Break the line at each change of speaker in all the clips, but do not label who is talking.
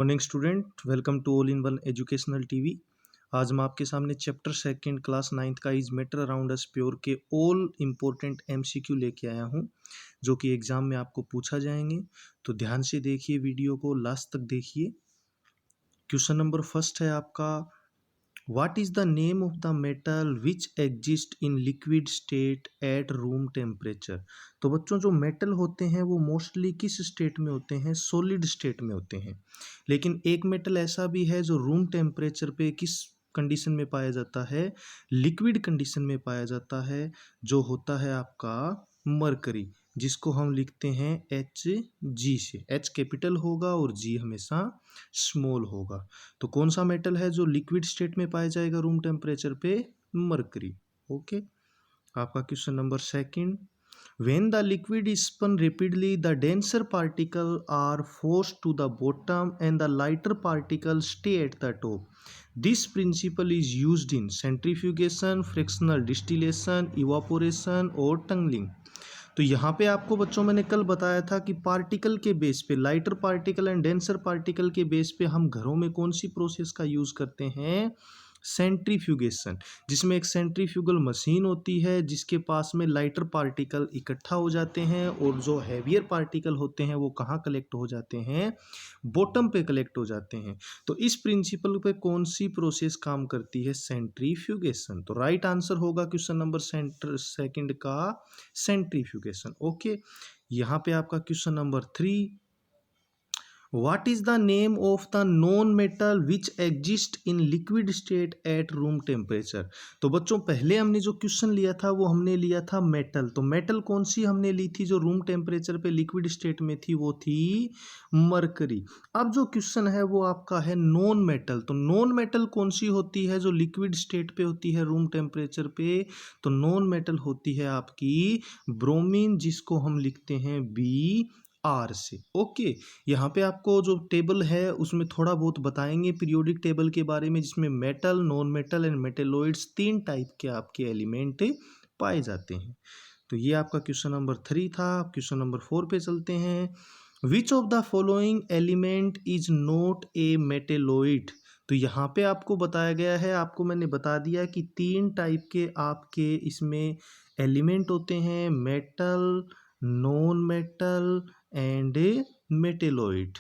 Morning student, welcome to all in one educational TV. आज मैं आपके सामने चैप्टर सेकंड क्लास नाइन्थ का is matter around us pure के ऑल इम्पोर्टेंट एमसीक्यू लेके आया हूँ, जो कि एग्जाम में आपको पूछा जाएंगे। तो ध्यान से देखिए, वीडियो को लास्ट तक देखिए। क्वेश्चन नंबर फर्स्ट है आपका, what is the name of the metal which exist in liquid state at room temperature. तो बच्चों, जो मेटल होते हैं वो मोस्टली किस स्टेट में होते हैं? सॉलिड स्टेट में होते हैं। लेकिन एक मेटल ऐसा भी है जो रूम टेम्परेचर पे किस कंडीशन में पाया जाता है? लिक्विड कंडीशन में पाया जाता है, जो होता है आपका मरकरी, जिसको हम लिखते हैं एच जी से। एच कैपिटल होगा और जी हमेशा स्मॉल होगा। तो कौन सा मेटल है जो लिक्विड स्टेट में पाया जाएगा रूम टेम्परेचर पे? मरकरी। ओके। आपका question number second, when the liquid is spun rapidly the denser particle are forced to the bottom and the lighter particles stay at the top. This principle is used in centrifugation, fractional distillation, evaporation और tunneling. तो यहाँ पे आपको बच्चों मैंने कल बताया था कि पार्टिकल के बेस पे, lighter particle and denser particle के बेस पे हम घरों में कौन सी प्रोसेस का यूज़ करते हैं? सेंट्रीफ्यूगेशन, जिसमें एक सेंट्रीफ्यूगल मशीन होती है जिसके पास में लाइटर पार्टिकल इकट्ठा हो जाते हैं और जो हैवियर पार्टिकल होते हैं वो कहाँ कलेक्ट हो जाते हैं? बॉटम पे कलेक्ट हो जाते हैं। तो इस प्रिंसिपल पे कौन सी प्रोसेस काम करती है? सेंट्रीफ्यूगेशन। तो राइट आंसर होगा क्वेश्चन नंबर सेकंड का सेंट्रीफ्यूगेशन। ओके। यहाँ पे आपका question number 3, What is the name of the non-metal which exist in liquid state at room temperature? तो बच्चों, पहले हमने जो क्वेश्चन लिया था वो हमने लिया था मेटल। तो मेटल कौन सी हमने ली थी जो रूम टेम्परेचर पे लिक्विड स्टेट में थी? वो थी मरकरी। अब जो क्वेश्चन है वो आपका है नॉन मेटल। तो नॉन मेटल कौन सी होती है जो लिक्विड स्टेट पे होती है रूम टेम्परेचर पे? तो नॉन मेटल होती है आपकी ब्रोमीन, जिसको हम लिखते हैं बी आर से। ओके। यहाँ पे आपको जो टेबल है उसमें थोड़ा बहुत बताएंगे पीरियोडिक टेबल के बारे में, जिसमें metal, non metal and metalloids 3 type के आपके एलिमेंट पाए जाते हैं। तो ये आपका क्वेश्चन नंबर 3 था। क्वेश्चन नंबर 4 पे चलते हैं। विच of the following element is not a metalloid. तो यहाँ पे आपको बताया गया है, आपको मैंने बता दिया कि 3 टाइप के आपके इसमें एलिमेंट होते हैं, metal, non metal and metalloid.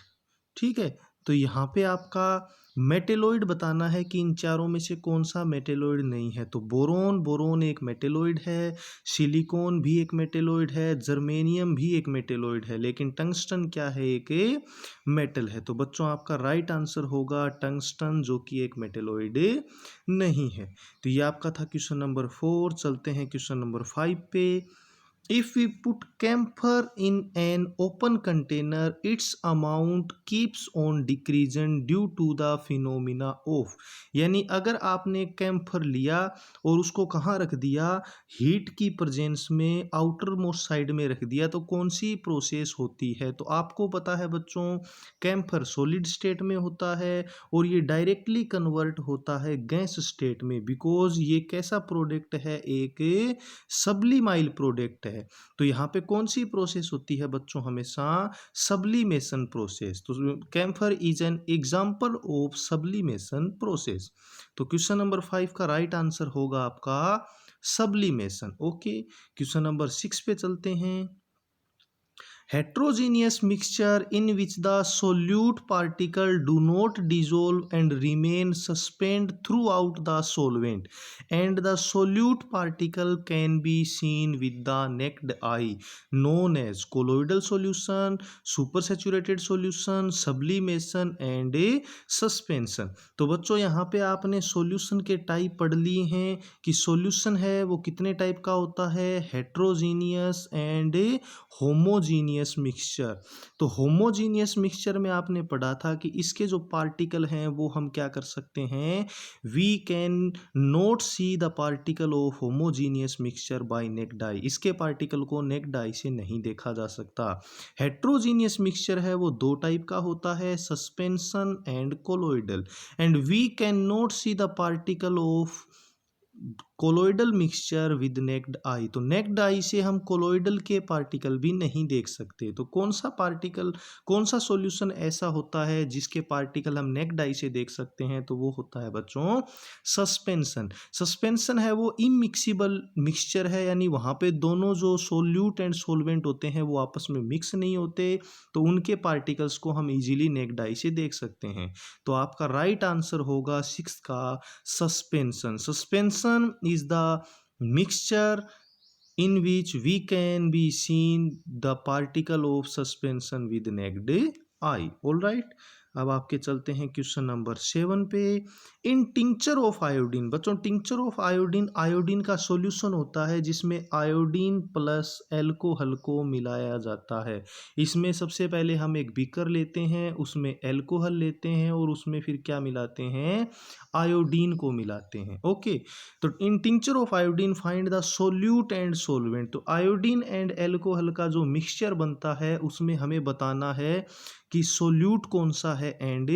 ठीक है। तो यहाँ पे आपका मेटेलॉइड बताना है कि इन चारों में से कौन सा मेटेलॉइड नहीं है। तो बोरोन एक मेटेलॉइड है, सिलिकॉन भी एक मेटेलॉइड है, जर्मेनियम भी एक मेटेलॉइड है, लेकिन टंगस्टन क्या है? एक मेटल है। तो बच्चों, आपका राइट आंसर होगा टंगस्टन, जो कि एक मेटेलॉइड नहीं है। तो ये आपका था क्वेश्चन नंबर 4। चलते हैं क्वेश्चन नंबर 5 पे। If we put camphor in an open container, its amount keeps on decreasing due to the phenomena of। यानी अगर आपने कैम्फर लिया और उसको कहाँ रख दिया? हीट की प्रेजेंस में आउटर मोस्ट साइड में रख दिया, तो कौन सी प्रोसेस होती है? तो आपको पता है बच्चों, कैम्फर सॉलिड स्टेट में होता है और ये डायरेक्टली कन्वर्ट होता है गैस स्टेट में, बिकॉज ये कैसा प्रोडक्ट है? एक सब्लिमाइल प्रोडक्ट है। तो यहाँ पे कौन सी प्रोसेस होती है बच्चों? हमेशा सब्लिमेशन प्रोसेस। तो camphor is an example of sublimation process. तो क्वेश्चन नंबर 5 का राइट आंसर होगा आपका सब्लिमेशन। ओके। क्वेश्चन नंबर 6 पे चलते हैं। heterogeneous mixture in which the solute particle do not dissolve and remain suspended throughout the solvent and the solute particle can be seen with the naked eye known as colloidal solution, supersaturated solution, sublimation and a suspension। तो बच्चों, यहाँ पे आपने solution के type पढ़ लिए हैं कि सॉल्यूशन है वो कितने टाइप का होता है? Heterogeneous and homogeneous mixture. तो होमोजीनियस मिक्सचर में आपने पढ़ा था कि इसके जो पार्टिकल हैं वो हम क्या कर सकते हैं? We can not see the particle of homogeneous mixture by naked eye. इसके पार्टिकल को नेक्ड आई से नहीं देखा जा सकता। हेट्रोजीनियस मिक्सचर है वो 2 टाइप का होता है, suspension and colloidal, and we can not see the particle of colloidal mixture with naked eye. तो नेक्ड आई से हम कोलोइडल के पार्टिकल भी नहीं देख सकते। तो कौन सा सॉल्यूशन ऐसा होता है जिसके पार्टिकल हम नेक्ड आई से देख सकते हैं? तो वो होता है बच्चों सस्पेंशन। सस्पेंशन है वो इमिक्सिबल मिक्सचर है, यानी वहाँ पे दोनों जो सोल्यूट एंड सोलवेंट होते हैं वो आपस में मिक्स नहीं होते, तो उनके पार्टिकल्स को हम इजीली नेक्ड आई से देख सकते हैं। तो आपका राइट आंसर होगा 6 का suspension. Suspension is the mixture in which we can be seen the particle of suspension with naked eye. All right, अब आपके चलते हैं क्वेश्चन नंबर 7 पे। इन टिंक्चर ऑफ आयोडीन, बच्चों टिंक्चर ऑफ आयोडीन आयोडीन का solution होता है जिसमें आयोडीन प्लस एल्कोहल को मिलाया जाता है। इसमें सबसे पहले हम एक बीकर लेते हैं, उसमें एल्कोहल लेते हैं और उसमें फिर क्या मिलाते हैं? आयोडीन को मिलाते हैं। ओके, तो in tincture of iodine find the solute and solvent. तो आयोडीन एंड एल्कोहल का जो मिक्सचर बनता है उसमें हमें बताना है कि सोल्यूट कौन सा है एंड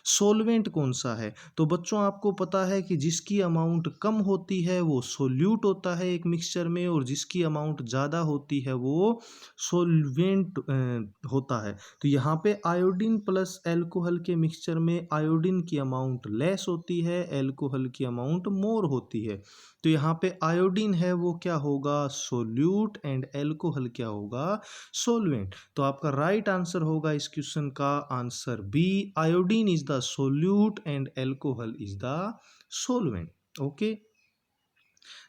सोलवेंट कौन सा है। तो बच्चों आपको पता है कि जिसकी अमाउंट कम होती है वो सोल्यूट होता है एक मिक्सचर में, और जिसकी अमाउंट ज़्यादा होती है वो सोलवेंट होता है। तो यहाँ पे आयोडीन प्लस एल्कोहल के मिक्सचर में आयोडीन की अमाउंट लेस होती है, एल्कोहल की अमाउंट मोर होती है। तो यहाँ पे आयोडीन है वो क्या होगा? सोल्यूट, एंड एल्कोहल क्या होगा? सोलवेंट। तो आपका राइट आंसर होगा इस क्वेश्चन का answer B, iodine is the solute and alcohol is the solvent. Okay,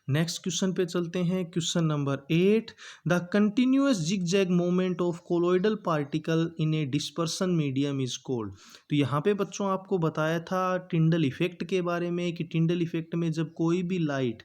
next question पे चलते हैं। Question number 8, the continuous zigzag movement of colloidal particle in a dispersion medium is called. तो यहाँ पे बच्चों आपको बताया था टिंडल इफेक्ट के बारे में कि टिंडल इफेक्ट में जब कोई भी लाइट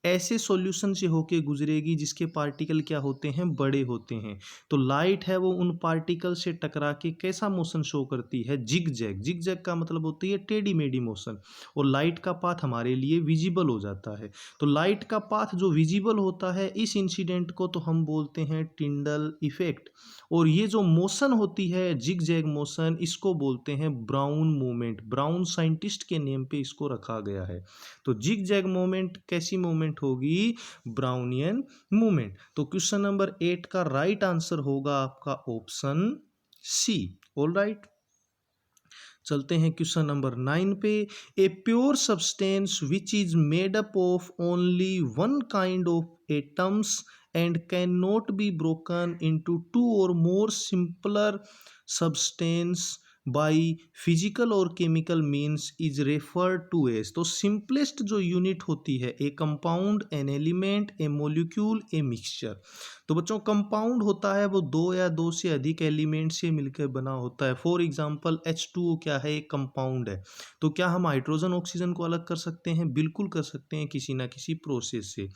ऐसे सॉल्यूशन से होके गुजरेगी जिसके पार्टिकल क्या होते हैं? बड़े होते हैं, तो लाइट है वो उन पार्टिकल से टकरा के कैसा मोशन शो करती है? जिगजैग। जिगजैग का मतलब होती है टेढ़ी मेढ़ी मोशन, और लाइट का पाथ हमारे लिए विजिबल हो जाता है। तो लाइट का पाथ जो विजिबल होता है, इस इंसिडेंट को तो हम बोलते हैं टिंडल इफेक्ट, और ये जो मोशन होती है जिगजैग मोशन, इसको बोलते हैं ब्राउन मूवमेंट। ब्राउन साइंटिस्ट के नेम पे इसको रखा गया है। तो जिगजैग मूवमेंट कैसी मूवमेंट होगी? Brownian movement. तो क्वेश्चन नंबर 8 का राइट आंसर होगा आपका ऑप्शन सी। ऑल राइट, चलते हैं क्वेश्चन नंबर 9 पे। A pure substance which is made up of only one kind of atoms and can not be broken into two और more simpler substance by physical or chemical means is referred to as. तो simplest जो unit होती है, a compound, an element, a molecule, a mixture. तो बच्चों compound होता है वो दो या दो से अधिक एलिमेंट से मिलकर बना होता है। फॉर एग्जांपल H2O क्या है? एक कंपाउंड है। तो क्या हम हाइड्रोजन ऑक्सीजन को अलग कर सकते हैं? बिल्कुल कर सकते हैं, किसी ना किसी प्रोसेस से।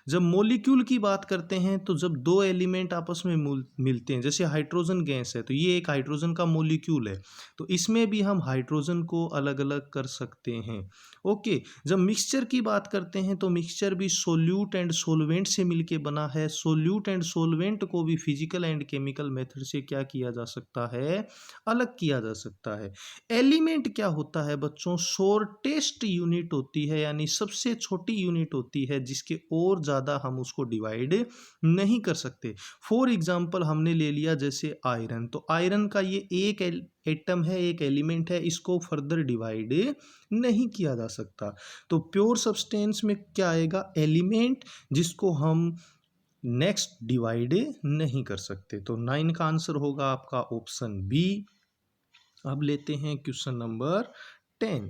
जब मॉलिक्यूल की बात करते हैं तो जब दो एलिमेंट आपस में मिलते हैं, जैसे हाइड्रोजन गैस है तो ये एक हाइड्रोजन का मॉलिक्यूल है, तो इसमें भी हम हाइड्रोजन को अलग अलग कर सकते हैं। ओके, जब मिक्सचर की बात करते हैं तो मिक्सचर भी सोल्यूट एंड सोलवेंट से मिलके बना है। सोल्यूट एंड सोलवेंट को भी फिजिकल एंड केमिकल मेथड से क्या किया जा सकता है? अलग किया जा सकता है। एलिमेंट क्या होता है बच्चों? शॉर्टेस्ट यूनिट होती है, यानी सबसे छोटी यूनिट होती है जिसके और ज़्यादा हम उसको डिवाइड नहीं कर सकते। फॉर एग्जाम्पल हमने ले लिया जैसे आयरन, तो आयरन का ये एक एटम है, एक एलिमेंट है, इसको फर्दर डिवाइड नहीं किया जा सकता। तो प्योर सब्सटेंस में क्या आएगा? एलिमेंट, जिसको हम नेक्स्ट डिवाइड नहीं कर सकते। तो 9 का आंसर होगा आपका ऑप्शन बी। अब लेते हैं question number 10।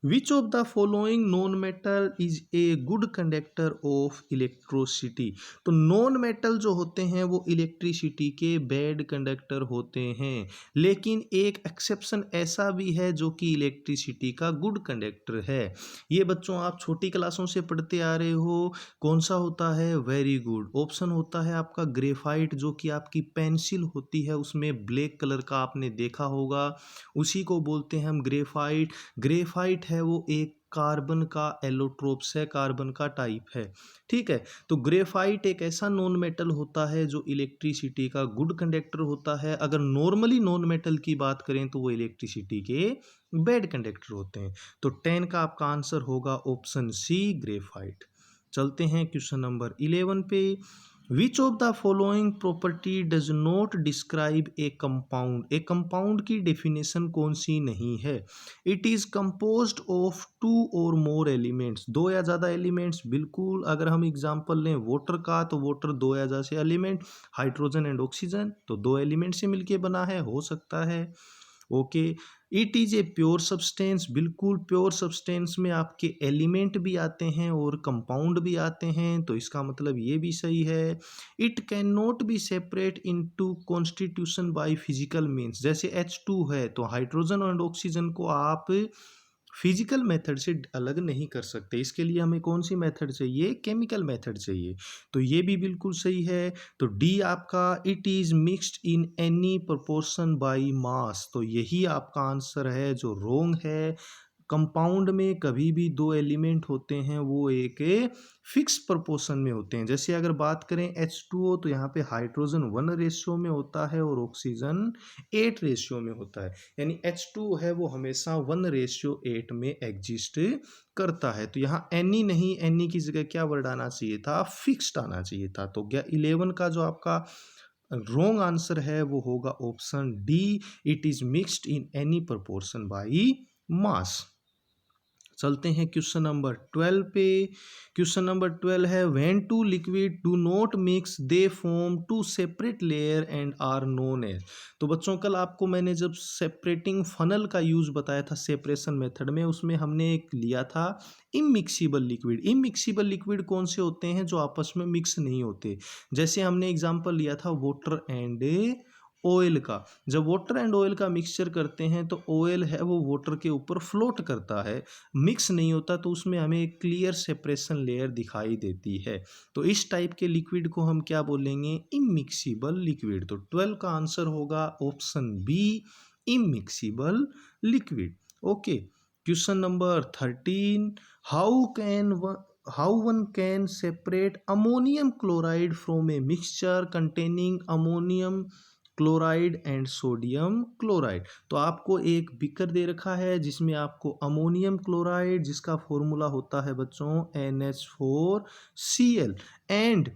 Which of the following non metal is a good conductor of electricity. तो नॉन मेटल जो होते हैं वो इलेक्ट्रिसिटी के बैड कंडक्टर होते हैं, लेकिन एक एक्सेप्शन ऐसा भी है जो कि इलेक्ट्रिसिटी का गुड कंडक्टर है। ये बच्चों आप छोटी क्लासों से पढ़ते आ रहे हो। कौन सा होता है? Very good. ऑप्शन होता है आपका ग्रेफाइट, जो कि आपकी पेंसिल होती है उसमें ब्लैक कलर का आपने देखा होगा, उसी को बोलते हैं हम ग्रेफाइट। ग्रेफाइट है वो एक कार्बन का एलोट्रोप्स है, कार्बन का टाइप है। ठीक है, तो ग्रेफाइट एक ऐसा नॉन मेटल होता है जो इलेक्ट्रिसिटी का गुड कंडक्टर होता है। अगर नॉर्मली नॉन मेटल की बात करें तो वो इलेक्ट्रिसिटी के बैड कंडक्टर होते हैं। तो 10 का आपका आंसर होगा ऑप्शन सी, ग्रेफाइट। चलते हैं क्वेश्चन नंबर 11 पे। Which of the following property does not describe a compound. A compound की डेफिनेशन कौन सी नहीं है? It is composed of two और मोर एलिमेंट्स, दो या ज़्यादा एलिमेंट्स। बिल्कुल, अगर हम एग्जांपल लें वाटर का तो वाटर दो या ज़्यादा से एलिमेंट, हाइड्रोजन एंड ऑक्सीजन तो दो एलिमेंट से मिलके बना है, हो सकता है। Okay, it is a pure substance. बिल्कुल, प्योर सब्सटेंस में आपके एलिमेंट भी आते हैं और कंपाउंड भी आते हैं, तो इसका मतलब ये भी सही है। It can not B separate into constitution by physical means. जैसे H2 है तो हाइड्रोजन और ऑक्सीजन को आप फिजिकल मेथड से अलग नहीं कर सकते। इसके लिए हमें कौन सी मेथड चाहिए? केमिकल मेथड चाहिए। तो ये भी बिल्कुल सही है। तो डी आपका it is mixed in any proportion by mass, तो यही आपका आंसर है जो रोंग है। कंपाउंड में कभी भी दो एलिमेंट होते हैं वो एक फिक्स प्रोपोर्शन में होते हैं। जैसे अगर बात करें H2O तो यहाँ पे हाइड्रोजन 1 रेशियो में होता है और ऑक्सीजन 8 रेशियो में होता है। यानी H2 है वो हमेशा 1:8 में एग्जिस्ट करता है। तो यहाँ एनी नहीं, एनी की जगह क्या वर्ड आना चाहिए था? फिक्स्ड आना चाहिए था। तो क्या 11 का जो आपका रॉन्ग आंसर है वो होगा option D, it is mixed in any proportion by mass. चलते हैं क्वेश्चन नंबर 12 पे। क्वेश्चन नंबर 12 है when two liquid do not mix they form two separate layer and are known as. तो बच्चों कल आपको मैंने जब सेपरेटिंग फनल का यूज बताया था सेपरेशन मेथड में, उसमें हमने एक लिया था इमिक्सिबल लिक्विड। इमिक्सिबल लिक्विड कौन से होते हैं? जो आपस में मिक्स नहीं होते। जैसे हमने एग्जांपल लिया था वाटर एंड ऑयल का। जब वाटर एंड ऑयल का मिक्सचर करते हैं तो ऑयल है वो वाटर के ऊपर फ्लोट करता है, मिक्स नहीं होता, तो उसमें हमें एक क्लियर सेपरेशन लेयर दिखाई देती है। तो इस टाइप के लिक्विड को हम क्या बोलेंगे? Immiscible liquid. तो 12 का आंसर होगा option B, immiscible liquid. Okay, question number 13, how one can separate ammonium chloride from a mixture containing ammonium chloride and sodium chloride. तो आपको एक बीकर दे रखा है जिसमें आपको अमोनियम क्लोराइड जिसका फॉर्मूला होता है बच्चों NH4Cl एंड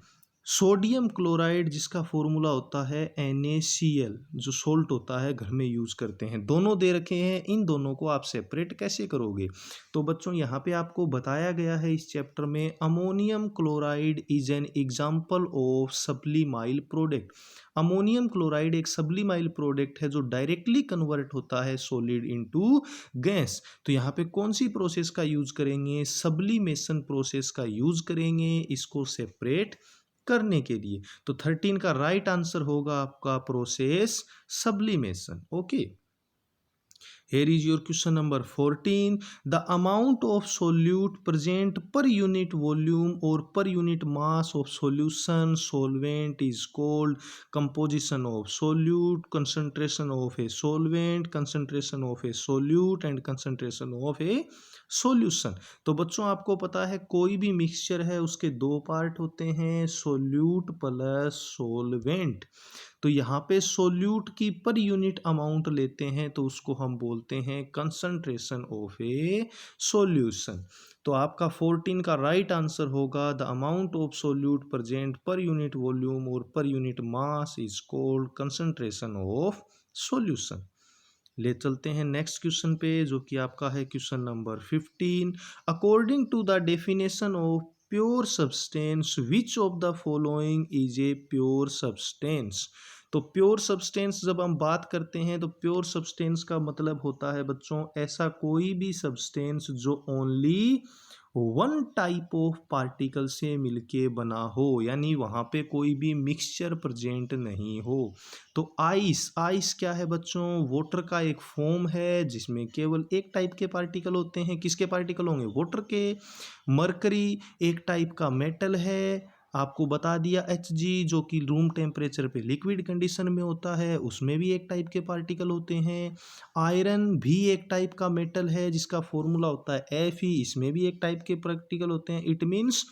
सोडियम क्लोराइड जिसका फॉर्मूला होता है NaCl, जो सोल्ट होता है घर में यूज करते हैं। दोनों दे रखे हैं, इन दोनों को आप सेपरेट कैसे करोगे? तो बच्चों यहाँ पे आपको बताया गया है इस चैप्टर में ammonium chloride is an example of sublimable product. Ammonium chloride एक सब्लिमाइल प्रोडक्ट है जो डायरेक्टली कन्वर्ट होता है सॉलिड इनटू गैस। तो यहाँ पे कौन सी प्रोसेस का यूज करेंगे? सब्लिमेशन प्रोसेस का यूज करेंगे इसको सेपरेट करने के लिए। तो 13 का राइट आंसर होगा आपका process sublimation. Okay, here is your question number 14. The amount of solute present per unit volume or per unit mass of solution solvent is called composition of solute, concentration of a solvent, concentration of a solute and concentration of a solution. तो बच्चों आपको पता है कोई भी mixture है उसके दो पार्ट होते हैं, सोल्यूट प्लस सोलवेंट। तो यहाँ पे सोल्यूट की पर यूनिट अमाउंट लेते हैं तो उसको हम बोलते हैं कंसंट्रेशन ऑफ ए सॉल्यूशन। तो आपका 14 का राइट आंसर होगा the amount of solute present per unit volume or per unit mass is called concentration of solution. ले चलते हैं नेक्स्ट क्वेश्चन पे जो कि आपका है question number 15। According to the definition of pure substance which of the following is a pure substance. तो pure substance जब हम बात करते हैं तो प्योर सब्सटेंस का मतलब होता है बच्चों ऐसा कोई भी सब्सटेंस जो only one type of particle से मिलके बना हो, यानी वहाँ पे कोई भी मिक्सचर प्रेजेंट नहीं हो। तो आइस क्या है बच्चों? वाटर का एक फॉर्म है जिसमें केवल एक टाइप के पार्टिकल होते हैं। किसके पार्टिकल होंगे? वाटर के। मरकरी एक टाइप का मेटल है आपको बता दिया Hg जो कि रूम टेम्परेचर पे लिक्विड कंडीशन में होता है, उसमें भी एक टाइप के पार्टिकल होते हैं। आयरन भी एक टाइप का मेटल है जिसका फॉर्मूला होता है Fe, इसमें भी एक टाइप के पार्टिकल होते हैं। It means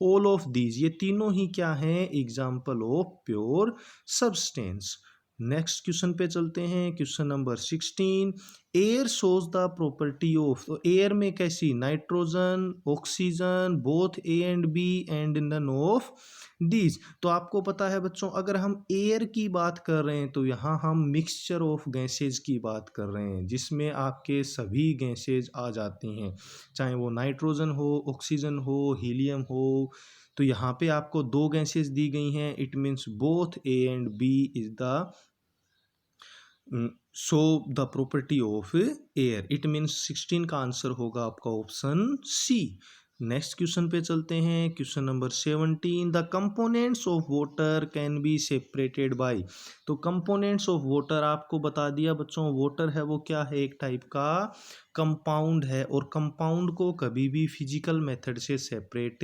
all of these, ये तीनों ही क्या हैं, example of pure substance. Next question पे चलते हैं, question number 16। Air shows the property of, तो एयर में कैसी, nitrogen, oxygen, both A and B and none of these. तो आपको पता है बच्चों, अगर हम एयर की बात कर रहे हैं तो यहाँ हम मिक्सचर ऑफ गैसेज की बात कर रहे हैं, जिसमें आपके सभी गैसेज आ जाती हैं, चाहे वो नाइट्रोजन हो, ऑक्सीजन हो, हीलियम हो। तो यहाँ पे आपको दो गैसेज दी गई हैं, it means both A and B is the show the property of air. It means 16 का आंसर होगा आपका ऑप्शन सी। नेक्स्ट क्वेश्चन पे चलते हैं, question number 17। The components of water can be separated by. तो कंपोनेंट्स ऑफ वाटर आपको बता दिया बच्चों, वाटर है वो क्या है, एक टाइप का कंपाउंड है, और कंपाउंड को कभी भी फिजिकल मेथड से सेपरेट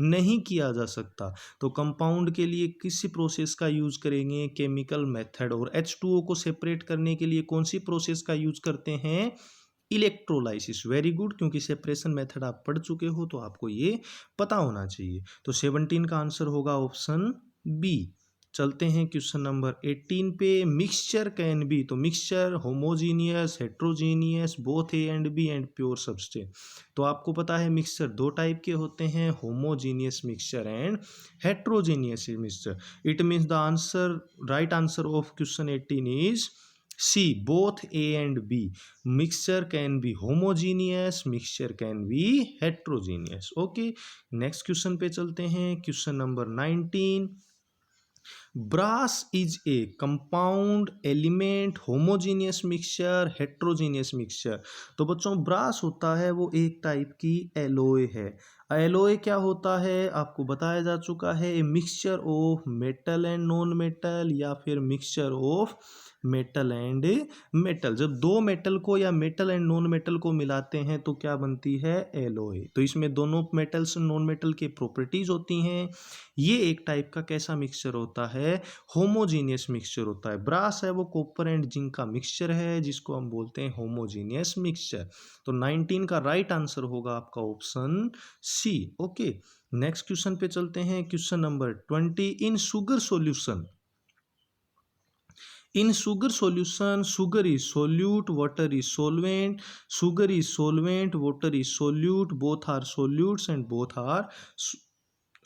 नहीं किया जा सकता। तो कंपाउंड के लिए किस प्रोसेस का यूज करेंगे, केमिकल मेथड। और H2O को सेपरेट करने के लिए कौन सी प्रोसेस का यूज करते हैं, इलेक्ट्रोलाइसिस। वेरी गुड, क्योंकि सेपरेशन मेथड आप पढ़ चुके हो तो आपको ये पता होना चाहिए। तो 17 का आंसर होगा ऑप्शन बी। चलते हैं क्वेश्चन नंबर 18 पे। मिक्सचर कैन बी, तो mixture homogeneous, heterogeneous, both A and B and pure substance. तो आपको पता है मिक्सचर दो टाइप के होते हैं, homogeneous mixture and heterogeneous mixture. It means the answer, right answer of question 18 is C, both A and B. Mixture can be homogeneous, mixture can be heterogeneous. Okay, next question पे चलते हैं, question number 19। Brass is a compound element, homogeneous mixture, heterogeneous mixture. तो बच्चों brass होता है वो एक type की एलोय है। एलोय क्या होता है आपको बताया जा चुका है, ए mixture of metal and non metal, या फिर mixture of metal and metal. जब दो मेटल को या मेटल एंड नॉन मेटल को मिलाते हैं तो क्या बनती है, एलोय। तो इसमें दोनों मेटल्स नॉन मेटल के प्रॉपर्टीज होती हैं। ये एक टाइप का कैसा मिक्सचर होता है, होमोजीनियस मिक्सचर होता है। ब्रास है वो कॉपर एंड जिंक का मिक्सचर है, जिसको हम बोलते हैं होमोजीनियस मिक्सचर। तो 19 का राइट आंसर होगा आपका option C. Okay, next question पे चलते हैं, question number 20। In sugar solution, in sugar solution, sugar is solute, water is solvent, sugar is solvent, water is solute, both are solutes and both are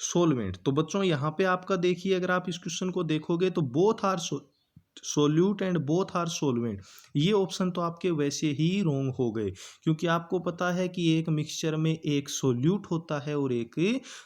solvent. तो बच्चों यहाँ पे आपका देखिए, अगर आप इस क्वेश्चन को देखोगे तो both are solute and both are solvent, ये ऑप्शन तो आपके वैसे ही रोंग हो गए, क्योंकि आपको पता है कि एक मिक्सचर में एक सोल्यूट होता है और एक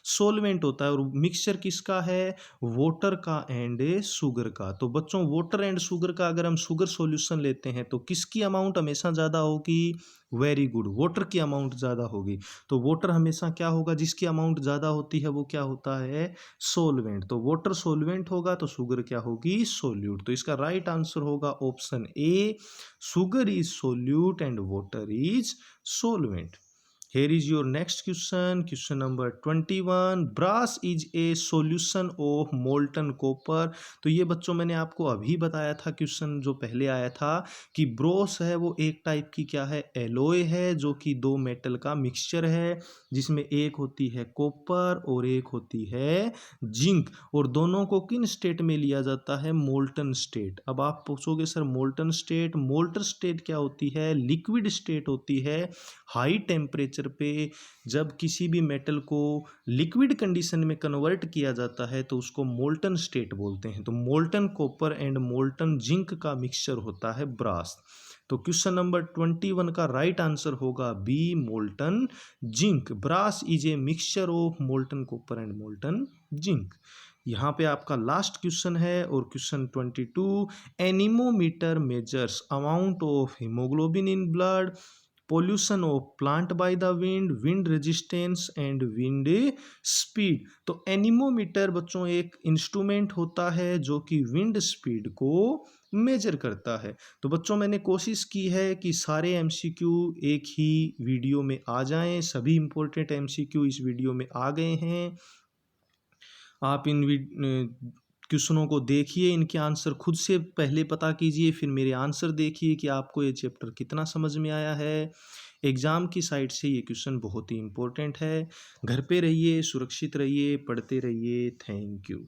सोलवेंट होता है, और मिक्सचर किसका है, वाटर का एंड शुगर का। तो बच्चों वाटर एंड शुगर का अगर हम शुगर सॉल्यूशन लेते हैं तो किसकी अमाउंट हमेशा ज़्यादा होगी, वेरी गुड, वाटर की अमाउंट ज़्यादा होगी। तो वाटर हमेशा क्या होगा, जिसकी अमाउंट ज़्यादा होती है वो क्या होता है, सोलवेंट। तो वाटर सोलवेंट होगा तो शुगर क्या होगी, सोल्यूट। तो इसका राइट आंसर होगा option A, sugar is solute and water is solvent. Here is your next question, question number 21. Brass is a solution of molten copper. तो ये बच्चों मैंने आपको अभी बताया था, क्वेश्चन जो पहले आया था, कि ब्रोस है वो एक टाइप की क्या है, एलोय है, जो कि दो मेटल का मिक्सचर है, जिसमें एक होती है कॉपर और एक होती है जिंक, और दोनों को किन स्टेट में लिया जाता है, मोल्टन स्टेट। अब आप पूछोगे sir molten state, molten state क्या होती है, लिक्विड स्टेट होती है। हाई टेम्परेचर पे जब किसी भी मेटल को लिक्विड कंडीशन में कन्वर्ट किया जाता है तो उसको मोल्टन स्टेट बोलते हैं। तो molten copper and molten zinc का मिक्सचर होता है ब्रास। तो क्वेश्चन नंबर 21 का राइट आंसर होगा B, molten zinc. Brass is a mixture of molten copper and molten zinc. यहाँ पे आपका लास्ट क्वेश्चन है, और question 22। Anemometer measures amount of haemoglobin in blood, pollution of plant by the wind, wind resistance and wind speed. तो anemometer बच्चों एक instrument होता है जो कि विंड स्पीड को मेजर करता है। तो बच्चों मैंने कोशिश की है कि सारे एमसीक्यू एक ही वीडियो में आ जाएं, सभी इंपॉर्टेंट एमसीक्यू इस वीडियो में आ गए हैं। आप इन क्वेश्चनों को देखिए, इनके आंसर खुद से पहले पता कीजिए, फिर मेरे आंसर देखिए कि आपको ये चैप्टर कितना समझ में आया है। एग्ज़ाम की साइड से ये क्वेश्चन बहुत ही इम्पोर्टेंट है। घर पे रहिए, सुरक्षित रहिए, पढ़ते रहिए। Thank you.